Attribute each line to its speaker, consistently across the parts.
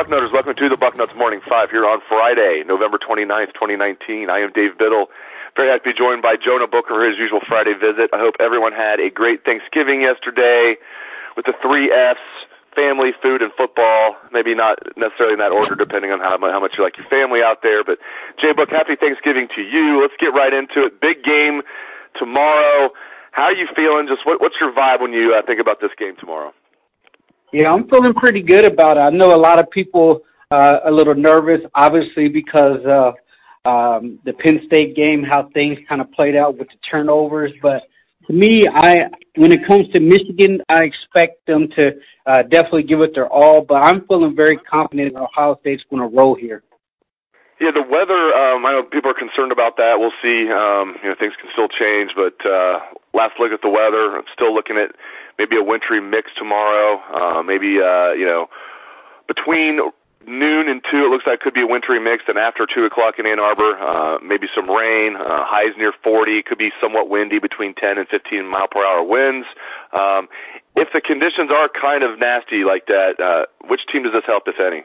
Speaker 1: Bucknutters? Welcome to the Bucknuts Morning Five here on Friday, November 29th, 2019. I am Dave Biddle. Very happy to be joined by Jonah Booker for his usual Friday visit. I hope everyone had a great Thanksgiving yesterday with the 3 Fs, family, food, and football. Maybe not necessarily in that order depending on how much you like your family out there. But, J-Book, happy Thanksgiving to you. Let's get right into it. Big game tomorrow. How are you feeling? Just what's your vibe when you think about this game tomorrow?
Speaker 2: Yeah, I'm feeling pretty good about it. I know a lot of people a little nervous, obviously, because of the Penn State game, how things kind of played out with the turnovers. But to me, when it comes to Michigan, I expect them to definitely give it their all. But I'm feeling very confident that Ohio State's going to roll here.
Speaker 1: Yeah, the weather, I know people are concerned about that. We'll see. Things can still change, but last look at the weather, I'm still looking at maybe a wintry mix tomorrow. Between noon and 2, it looks like it could be a wintry mix. Then after 2 o'clock in Ann Arbor, maybe some rain, highs near 40. Could be somewhat windy, between 10 and 15 mile-per-hour winds. If the conditions are kind of nasty like that, which team does this help, if any?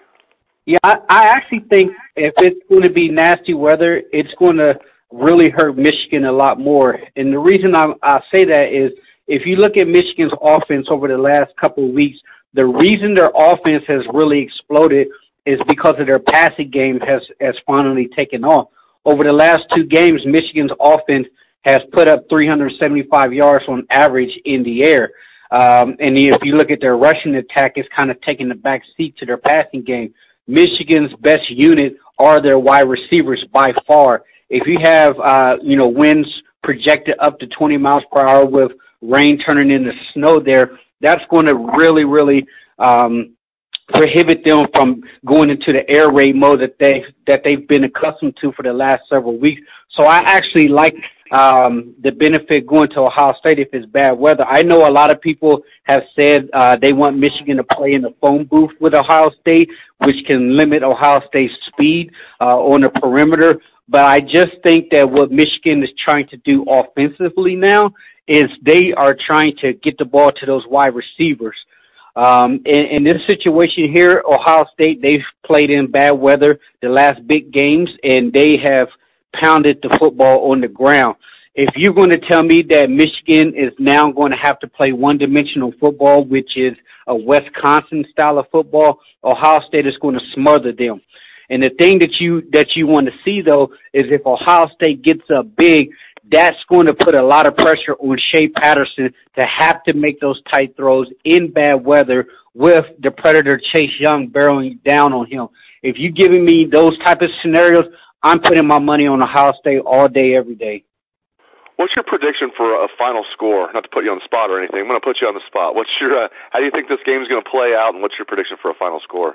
Speaker 2: Yeah, I actually think if it's going to be nasty weather, it's going to really hurt Michigan a lot more. And the reason I say that is if you look at Michigan's offense over the last couple of weeks, the reason their offense has really exploded is because of their passing game has finally taken off. Over the last 2 games, Michigan's offense has put up 375 yards on average in the air. And if you look at their rushing attack, it's kind of taking the back seat to their passing game. Michigan's best unit are their wide receivers by far. If you have, winds projected up to 20 miles per hour with rain turning into snow there, that's going to really, really prohibit them from going into the air raid mode that they've been accustomed to for the last several weeks. So I actually like the benefit going to Ohio State if it's bad weather. I know a lot of people have said they want Michigan to play in the phone booth with Ohio State, which can limit Ohio State's speed on the perimeter. But I just think that what Michigan is trying to do offensively now is they are trying to get the ball to those wide receivers. In this situation here, Ohio State, they've played in bad weather the last big games, and they have pounded the football on the ground. If you're going to tell me that Michigan is now going to have to play one-dimensional football, which is a Wisconsin style of football, Ohio State is going to smother them. And the thing that you want to see, though, is if Ohio State gets up big, that's going to put a lot of pressure on Shea Patterson to have to make those tight throws in bad weather with the predator Chase Young barreling down on him. If you're giving me those type of scenarios, I'm putting my money on Ohio State all day, every day.
Speaker 1: What's your prediction for a final score? Not to put you on the spot or anything. I'm going to put you on the spot. What's your? How do you think this game is going to play out, and what's your prediction for a final score?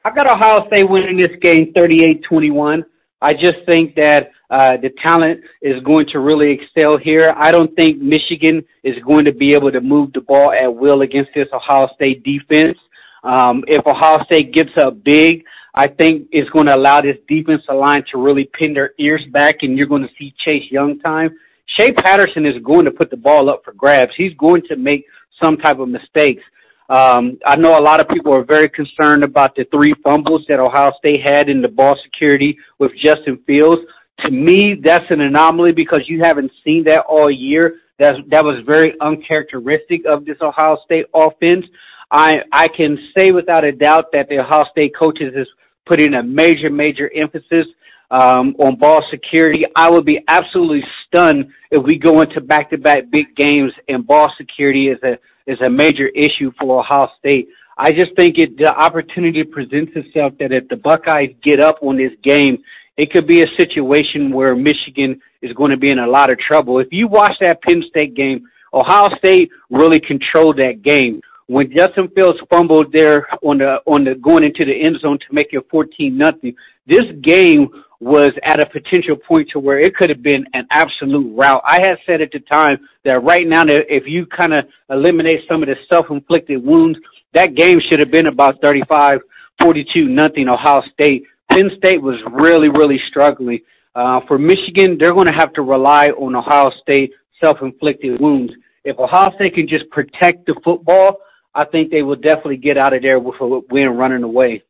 Speaker 2: I got Ohio State winning this game 38-21. I just think that the talent is going to really excel here. I don't think Michigan is going to be able to move the ball at will against this Ohio State defense. If Ohio State gets up big, I think it's going to allow this defensive line to really pin their ears back, and you're going to see Chase Young time. Shea Patterson is going to put the ball up for grabs. He's going to make some type of mistakes. I know a lot of people are very concerned about the 3 fumbles that Ohio State had in the ball security with Justin Fields. To me, that's an anomaly because you haven't seen that all year. That was very uncharacteristic of this Ohio State offense. I can say without a doubt that the Ohio State coaches is putting a major emphasis on ball security. I would be absolutely stunned if we go into back-to-back big games and ball security is a major issue for Ohio State. I just think the opportunity presents itself that if the Buckeyes get up on this game, it could be a situation where Michigan is going to be in a lot of trouble. If you watch that Penn State game, Ohio State really controlled that game. When Justin Fields fumbled there on the going into the end zone to make it 14-0, this game was at a potential point to where it could have been an absolute rout. I had said at the time that right now, that if you kind of eliminate some of the self-inflicted wounds, that game should have been about 35-42-0 Ohio State. Penn State was really struggling. For Michigan, they're going to have to rely on Ohio State self-inflicted wounds. If Ohio State can just protect the football, I think they will definitely get out of there with a win running away.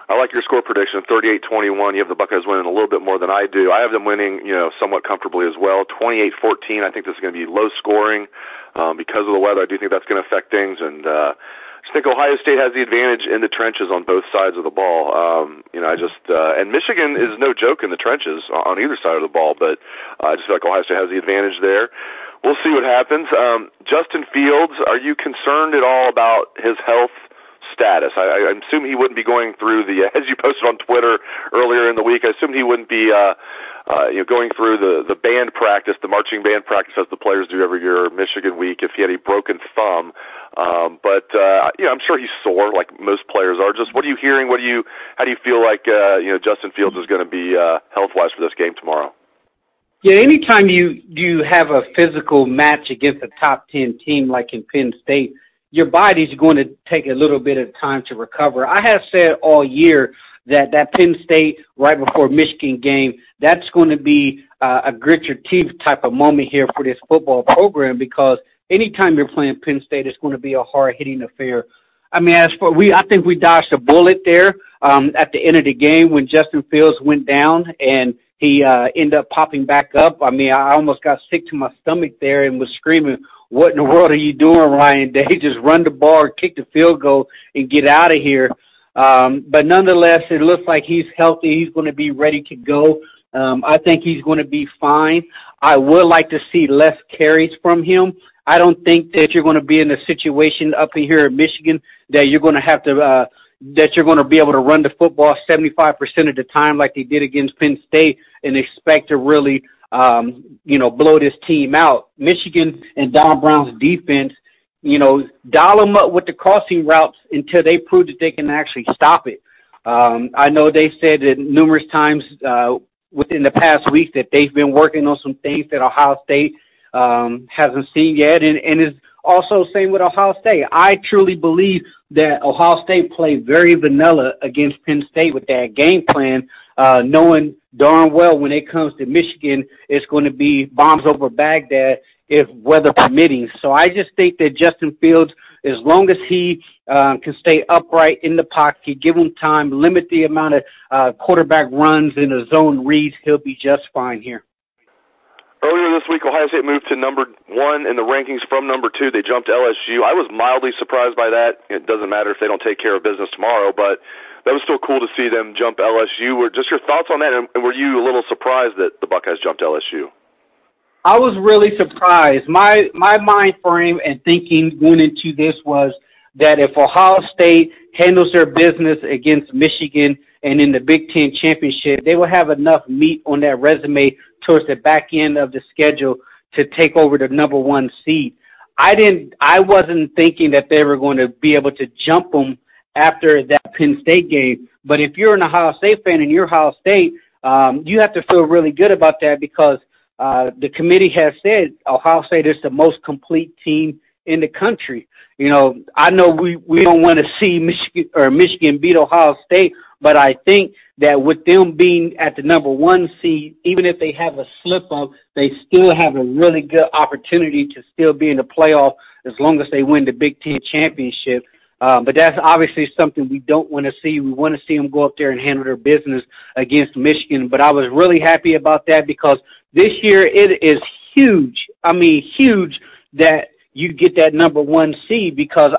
Speaker 1: I like your score prediction, 38-21. You have the Buckeyes winning a little bit more than I do. I have them winning, somewhat comfortably as well. 28-14. I think this is going to be low scoring because of the weather. I do think that's going to affect things, and I just think Ohio State has the advantage in the trenches on both sides of the ball. And Michigan is no joke in the trenches on either side of the ball, but I just feel like Ohio State has the advantage there. We'll see what happens. Justin Fields, are you concerned at all about his health status? I assume he wouldn't be going through as you posted on Twitter earlier in the week, I assumed he wouldn't be going through the band practice, the marching band practice as the players do every year, Michigan week, if he had a broken thumb. But I'm sure he's sore like most players are. Just what are you hearing? How do you feel like Justin Fields is going to be health-wise for this game tomorrow?
Speaker 2: Yeah, anytime you have a physical match against a top 10 team like in Penn State, your body's going to take a little bit of time to recover. I have said all year that Penn State right before Michigan game, that's going to be a grit your teeth type of moment here for this football program, because anytime you're playing Penn State, it's going to be a hard-hitting affair. I mean, I think we dodged a bullet there at the end of the game when Justin Fields went down and he ended up popping back up. I mean, I almost got sick to my stomach there and was screaming, "What in the world are you doing, Ryan Day? Just run the ball, kick the field goal, and get out of here." But nonetheless, it looks like he's healthy. He's going to be ready to go. I think he's going to be fine. I would like to see less carries from him. I don't think that you're going to be in a situation up here in Michigan that you're going to have to that you're going to be able to run the football 75% of the time like they did against Penn State and expect to really blow this team out. Michigan and Don Brown's defense, dial them up with the crossing routes until they prove that they can actually stop it. I know they said that numerous times within the past week that they've been working on some things that Ohio State hasn't seen yet, and is also same with Ohio State. I truly believe that Ohio State played very vanilla against Penn State with that game plan, knowing darn well when it comes to Michigan, it's going to be bombs over Baghdad if weather permitting. So I just think that Justin Fields, as long as he can stay upright in the pocket, give him time, limit the amount of quarterback runs and the zone reads, he'll be just fine here.
Speaker 1: Earlier this week, Ohio State moved to number 1 in the rankings from number 2. They jumped LSU. I was mildly surprised by that. It doesn't matter if they don't take care of business tomorrow, but that was still cool to see them jump LSU. Just your thoughts on that, and were you a little surprised that the Buckeyes jumped LSU?
Speaker 2: I was really surprised. My mind frame and thinking going into this was that if Ohio State handles their business against Michigan and in the Big Ten championship, they will have enough meat on that resume towards the back end of the schedule to take over the number 1 seed. I wasn't thinking that they were going to be able to jump them after that Penn State game. But if you're an Ohio State fan and you're Ohio State, you have to feel really good about that, because the committee has said Ohio State is the most complete team in the country. I know we don't want to see Michigan beat Ohio State, but I think that with them being at the number 1 seed, even if they have a slip-up, they still have a really good opportunity to still be in the playoff as long as they win the Big Ten championship. But that's obviously something we don't want to see. We want to see them go up there and handle their business against Michigan. But I was really happy about that, because this year it is huge. I mean, huge that you get that number 1 seed, because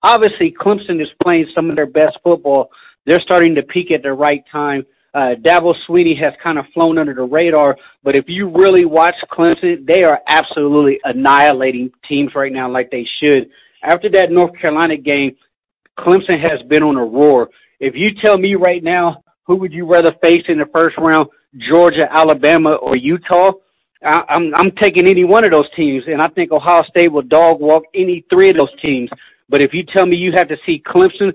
Speaker 2: obviously Clemson is playing some of their best football. They're starting to peak at the right time. Dabo Swinney has kind of flown under the radar, but if you really watch Clemson, they are absolutely annihilating teams right now like they should. After that North Carolina game, Clemson has been on a roar. If you tell me right now, who would you rather face in the first round, Georgia, Alabama, or Utah? I'm taking any one of those teams, and I think Ohio State will dog walk any 3 of those teams. But if you tell me you have to see Clemson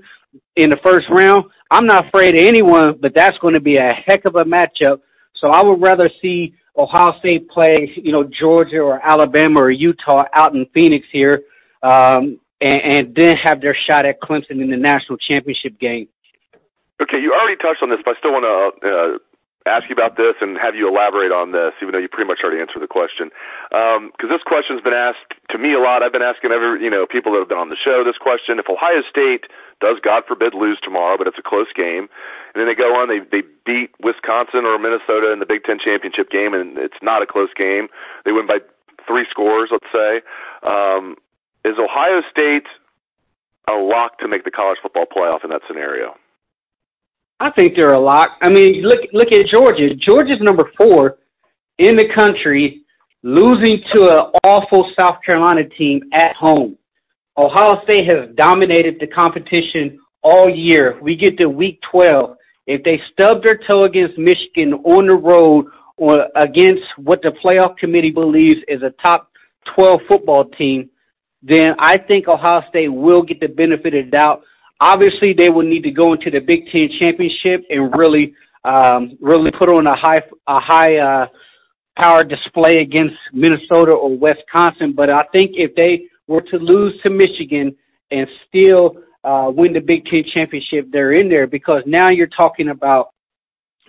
Speaker 2: in the first round, I'm not afraid of anyone, but that's going to be a heck of a matchup. So I would rather see Ohio State play, Georgia or Alabama or Utah out in Phoenix here, and then have their shot at Clemson in the national championship game.
Speaker 1: Okay, you already touched on this, but I still want to ask you about this and have you elaborate on this, even though you pretty much already answered the question. Because this question's been asked to me a lot. I've been asking people that have been on the show this question. If Ohio State does, God forbid, lose tomorrow, but it's a close game. And then they go on, they beat Wisconsin or Minnesota in the Big Ten championship game, and it's not a close game. They win by 3 scores, let's say. Is Ohio State a lock to make the college football playoff in that scenario?
Speaker 2: I think they're a lock. I mean, look at Georgia. Georgia's number 4 in the country, losing to an awful South Carolina team at home. Ohio State has dominated the competition all year. We get to week 12. If they stub their toe against Michigan on the road or against what the playoff committee believes is a top 12 football team, then I think Ohio State will get the benefit of the doubt. Obviously, they will need to go into the Big Ten championship and really put on a high power display against Minnesota or Wisconsin. But I think if they were to lose to Michigan and still win the Big Ten championship, they're in there, because now you're talking about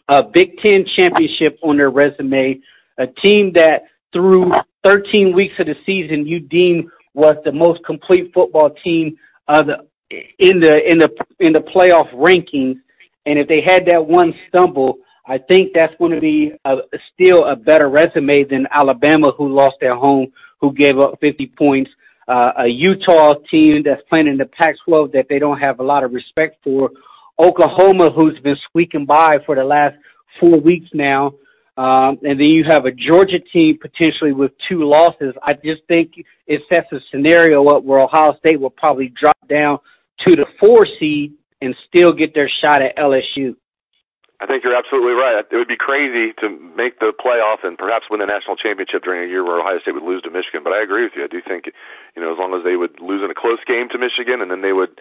Speaker 2: a Big Ten championship on their resume, a team that through 13 weeks of the season you deem was the most complete football team in the playoff rankings. And if they had that one stumble, I think that's going to be still a better resume than Alabama, who lost at home, who gave up 50 points. A Utah team that's playing in the Pac-12 that they don't have a lot of respect for. Oklahoma, who's been squeaking by for the last 4 weeks now. And then you have a Georgia team potentially with 2 losses. I just think it sets a scenario up where Ohio State will probably drop down to the 4 seed and still get their shot at LSU.
Speaker 1: I think you're absolutely right. It would be crazy to make the playoff and perhaps win the national championship during a year where Ohio State would lose to Michigan. But I agree with you. I do think, as long as they would lose in a close game to Michigan and then they would,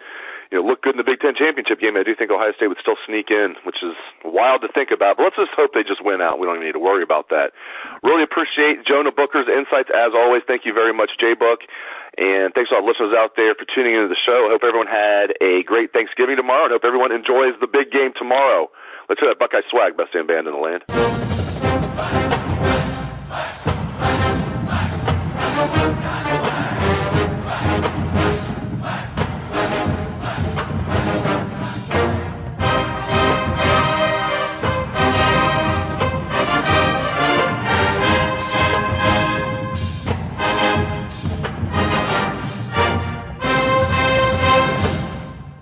Speaker 1: look good in the Big Ten championship game, I do think Ohio State would still sneak in, which is wild to think about. But let's just hope they just win out. We don't even need to worry about that. Really appreciate Jonah Booker's insights as always. Thank you very much, J-Book. And thanks to all the listeners out there for tuning into the show. I hope everyone had a great Thanksgiving tomorrow, and hope everyone enjoys the big game tomorrow. Let's hear that Buckeye swag, best damn band in the land.